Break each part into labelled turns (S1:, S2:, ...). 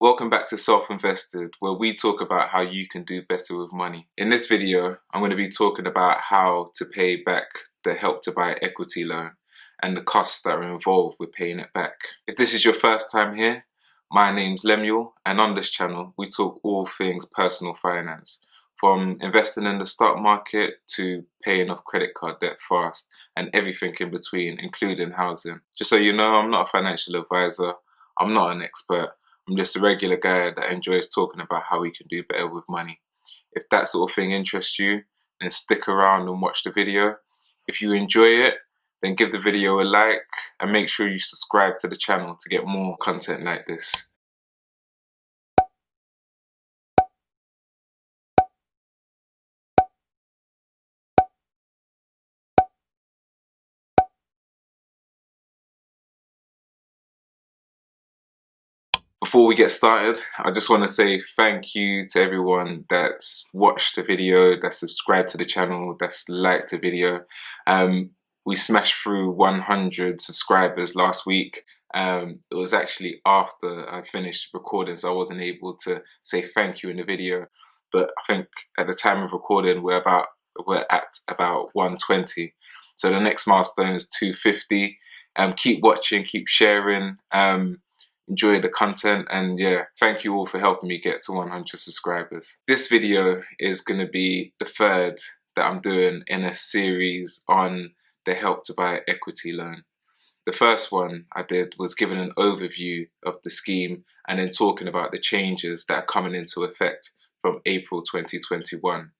S1: Welcome back to Self-Invested, where we talk about how you can do better with money. In this video, I'm going to be talking about how to pay back the Help to Buy equity loan and the costs that are involved with paying it back. If this is your first time here, my name's Lemuel, and on this channel, we talk all things personal finance, from investing in the stock market to paying off credit card debt fast and everything in between, including housing. Just so you know, I'm not a financial advisor, I'm not an expert. I'm just a regular guy that enjoys talking about how we can do better with money. If that sort of thing interests you, then stick around and watch the video. If you enjoy it, then give the video a like and make sure you subscribe to the channel to get more content like this. Before we get started, I just want to say thank you to everyone that's watched the video, that's subscribed to the channel, that's liked the video. We smashed through 100 subscribers last week. It was actually after I finished recording, so I wasn't able to say thank you in the video. But I think at the time of recording, we're at about 120. So the next milestone is 250. Keep watching, keep sharing. Enjoy the content, and yeah, thank you all for helping me get to 100 subscribers. This video is going to be the third that I'm doing in a series on the Help to Buy equity loan. The first one I did was giving an overview of the scheme and then talking about the changes that are coming into effect from April 2021.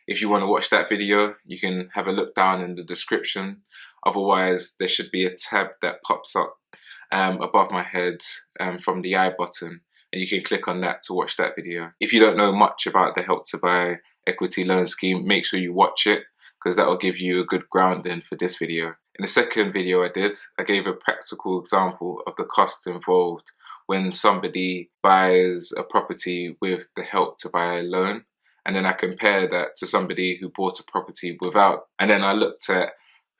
S1: If you want to watch that video, you can have a look down in the description. Otherwise, there should be a tab that pops up above my head from the I button, and you can click on that to watch that video. If you don't know much about the Help to Buy equity loan scheme, make sure you watch it, because that will give you a good grounding for this video. In the second video I gave a practical example of the cost involved when somebody buys a property with the Help to Buy loan, and then I compared that to somebody who bought a property without, and then I looked at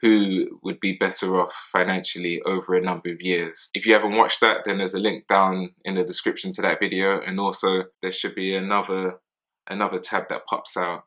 S1: who would be better off financially over a number of years. If you haven't watched that, then there's a link down in the description to that video, and also there should be another tab that pops out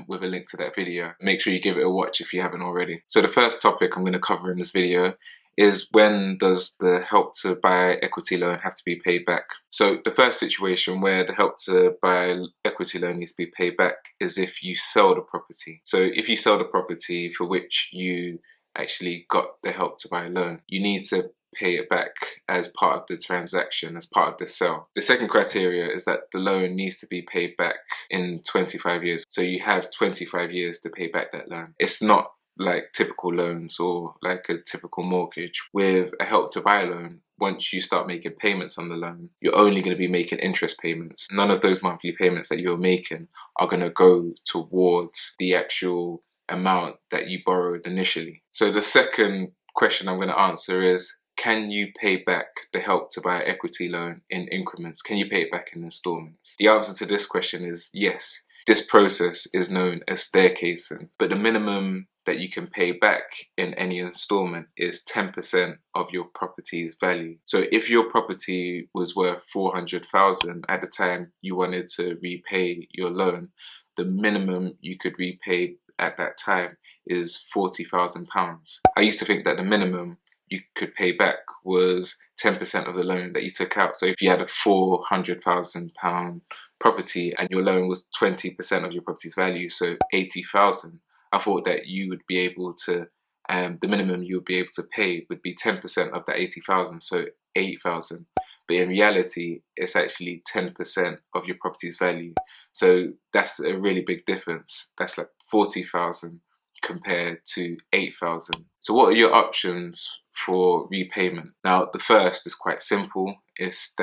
S1: with a link to that video. Make sure you give it a watch if you haven't already. So the first topic I'm going to cover in this video is, when does the Help to Buy equity loan have to be paid back? So the first situation where the Help to Buy equity loan needs to be paid back is if you sell the property. So if you sell the property for which you actually got the Help to Buy loan, you need to pay it back as part of the transaction, as part of the sale. The second criteria is that the loan needs to be paid back in 25 years. So you have 25 years to pay back that loan. It's not like typical loans or like a typical mortgage. With a Help to Buy loan, once you start making payments on the loan, you're only going to be making interest payments. None of those monthly payments that you're making are going to go towards the actual amount that you borrowed initially. So the second question I'm going to answer is, can you pay back the Help to Buy equity loan in increments? Can you pay it back in installments? The answer to this question is yes. This process is known as staircasing, but the minimum that you can pay back in any installment is 10% of your property's value. So if your property was worth 400,000 at the time you wanted to repay your loan, the minimum you could repay at that time is £40,000. I used to think that the minimum you could pay back was 10% of the loan that you took out. So if you had a £400,000 property and your loan was 20% of your property's value, so 80,000, I thought that you would be able to, the minimum you would be able to pay would be 10% of that 80,000, so 8,000. But in reality, it's actually 10% of your property's value. So that's a really big difference. That's like 40,000 compared to 8,000. So what are your options for repayment? Now, the first is quite simple. It's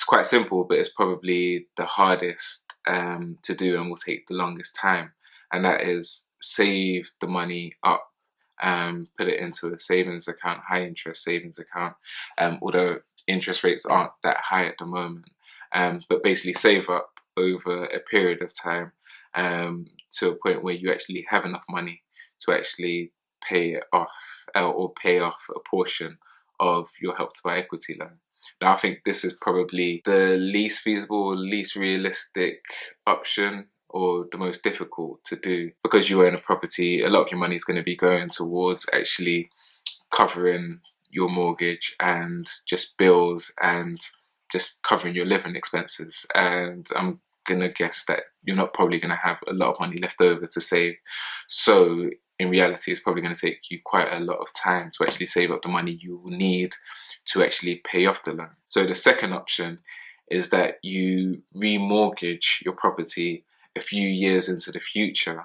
S1: quite simple, but it's probably the hardest to do and will take the longest time. And that is, save the money up, put it into a savings account, high interest savings account, although interest rates aren't that high at the moment. But basically save up over a period of time to a point where you actually have enough money to actually pay it off, or pay off a portion of your Help to Buy equity loan. Now, I think this is probably the least feasible, least realistic option, or the most difficult to do. Because you own a property, a lot of your money is going to be going towards actually covering your mortgage and just bills and just covering your living expenses. And I'm gonna guess that you're not probably gonna have a lot of money left over to save. So in reality, it's probably going to take you quite a lot of time to actually save up the money you will need to actually pay off the loan. So the second option is that you remortgage your property a few years into the future,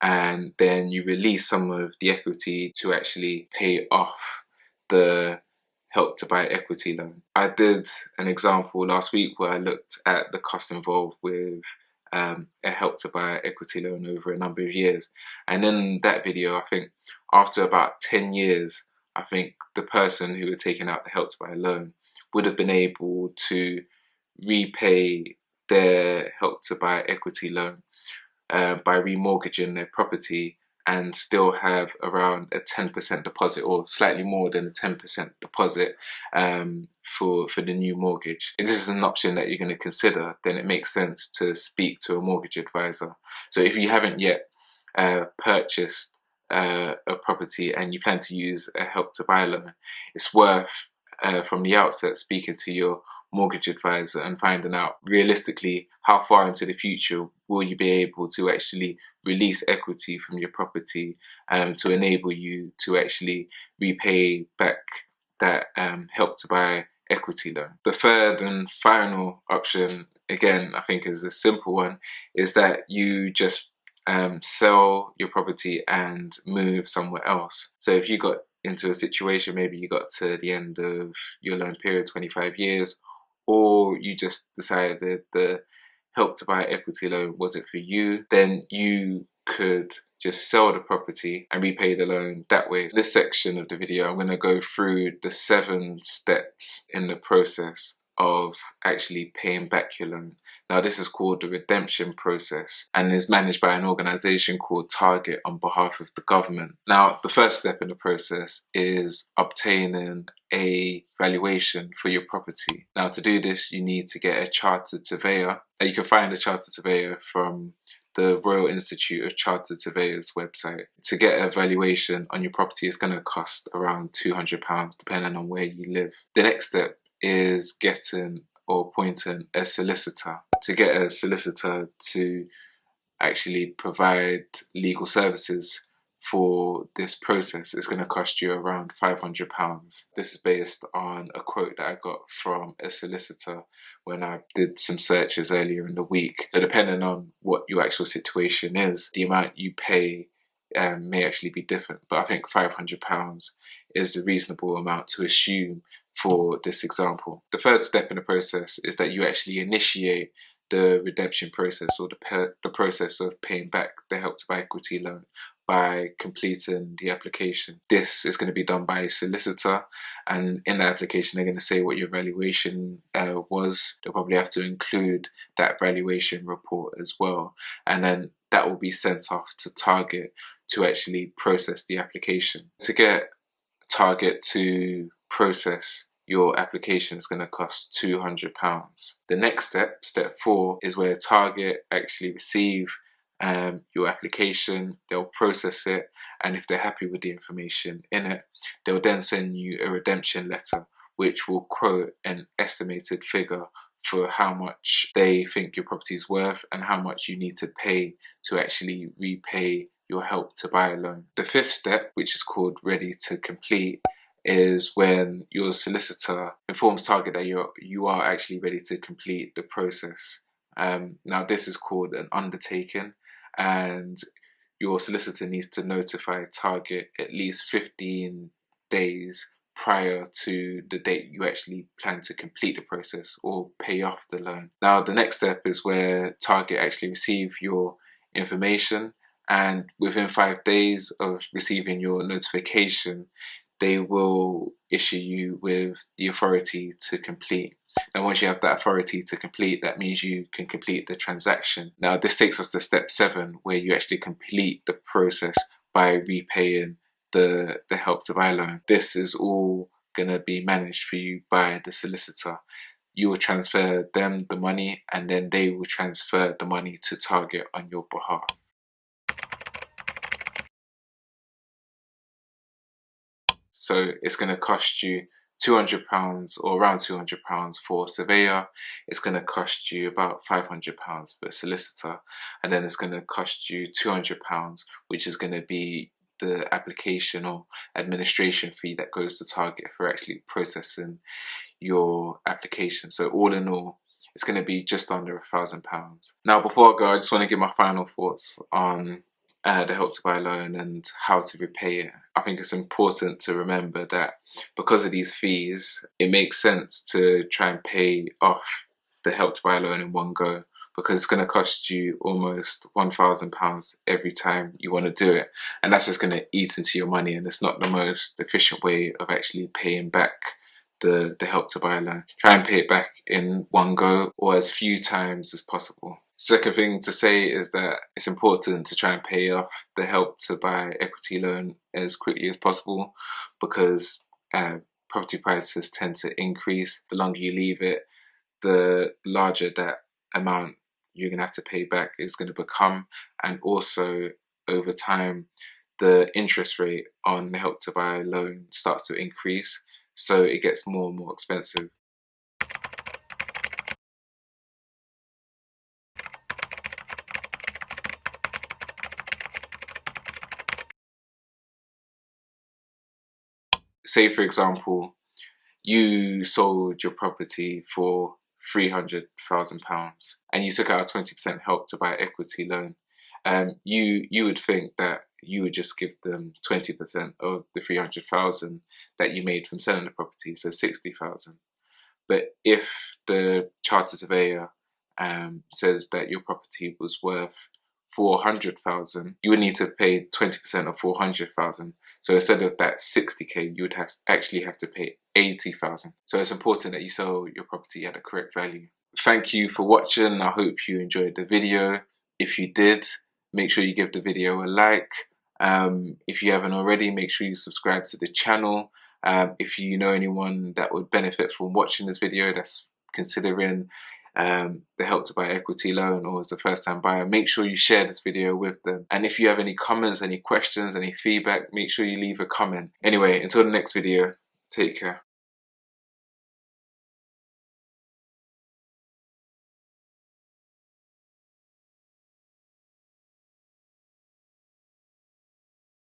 S1: and then you release some of the equity to actually pay off the Help to Buy equity loan. I did an example last week where I looked at the cost involved with a Help to Buy equity loan over a number of years. And in that video, I think after about 10 years, I think the person who had taken out the Help to Buy loan would have been able to repay their Help to Buy equity loan by remortgaging their property and still have around a 10% deposit, or slightly more than a 10% deposit for the new mortgage. If this is an option that you're going to consider, then it makes sense to speak to a mortgage advisor. So if you haven't yet purchased a property and you plan to use a Help to Buy loan, it's worth from the outset speaking to your mortgage advisor and finding out realistically how far into the future will you be able to actually release equity from your property to enable you to actually repay back that Help to Buy equity loan. The third and final option, again, I think is a simple one, is that you just sell your property and move somewhere else. So if you got into a situation, maybe you got to the end of your loan period, 25 years, or you just decided the Help to Buy equity loan wasn't for you, then you could just sell the property and repay the loan that way. In this section of the video, I'm going to go through the 7 steps in the process of actually paying back your loan. Now, this is called the redemption process and is managed by an organization called Target on behalf of the government. Now, the first step in the process is obtaining a valuation for your property. Now, to do this, you need to get a chartered surveyor. You can find a chartered surveyor from the Royal Institute of Chartered Surveyors website. To get a valuation on your property is going to cost around £200 depending on where you live. The next step is getting or appointing a solicitor. To get a solicitor to actually provide legal services for this process is going to cost you around £500. This is based on a quote that I got from a solicitor when I did some searches earlier in the week. So depending on what your actual situation is, the amount you pay may actually be different, but I think £500 is a reasonable amount to assume for this example. The third step in the process is that you actually initiate the redemption process, or the process of paying back the Help to Buy equity loan, by completing the application. This is going to be done by a solicitor, and in the application they're going to say what your valuation was. They'll probably have to include that valuation report as well, and then that will be sent off to Target to actually process the application. To get Target to process your application is going to cost £200. The next step, step 4, is where Target actually receive your application. They'll process it, and if they're happy with the information in it, they'll then send you a redemption letter which will quote an estimated figure for how much they think your property is worth and how much you need to pay to actually repay your Help to Buy loan. The fifth step, which is called ready to complete, is when your solicitor informs Target that you are actually ready to complete the process. Now, this is called an undertaking, and your solicitor needs to notify Target at least 15 days prior to the date you actually plan to complete the process or pay off the loan. Now, the next step is where Target actually receive your information, and within 5 days of receiving your notification, they will issue you with the authority to complete. Now, once you have that authority to complete, that means you can complete the transaction. Now, this takes us to step 7, where you actually complete the process by repaying the Help to Buy loan. This is all going to be managed for you by the solicitor. You will transfer them the money, and then they will transfer the money to Target on your behalf. So it's going to cost you £200 or around £200 for a surveyor. It's going to cost you about £500 for a solicitor, and then it's going to cost you £200, which is going to be the application or administration fee that goes to Target for actually processing your application. So all in all, it's going to be just under £1,000. Now, before I go, I just want to give my final thoughts on the Help to Buy loan and how to repay it. I think it's important to remember that because of these fees, it makes sense to try and pay off the Help to Buy loan in one go, because it's going to cost you almost £1,000 every time you want to do it, and that's just going to eat into your money, and it's not the most efficient way of actually paying back the Help to Buy loan. Try and pay it back in one go or as few times as possible. Second thing to say is that it's important to try and pay off the Help to Buy equity loan as quickly as possible, because property prices tend to increase. The longer you leave it, the larger that amount you're going to have to pay back is going to become, and also over time the interest rate on the Help to Buy loan starts to increase, so it gets more and more expensive. Say for example, you sold your property for £300,000 and you took out a 20% Help to Buy equity loan. You would think that you would just give them 20% of the 300,000 that you made from selling the property, so 60,000. But if the chartered surveyor says that your property was worth 400,000, you would need to pay 20% of 400,000. So instead of that 60k, you would actually have to pay 80,000. So it's important that you sell your property at the correct value. Thank you for watching. I hope you enjoyed the video. If you did, make sure you give the video a like. If you haven't already, make sure you subscribe to the channel. If you know anyone that would benefit from watching this video that's considering the Help to Buy equity loan or is a first-time buyer, make sure you share this video with them. And if you have any comments, any questions, any feedback, make sure you leave a comment. Anyway, until the next video, take care.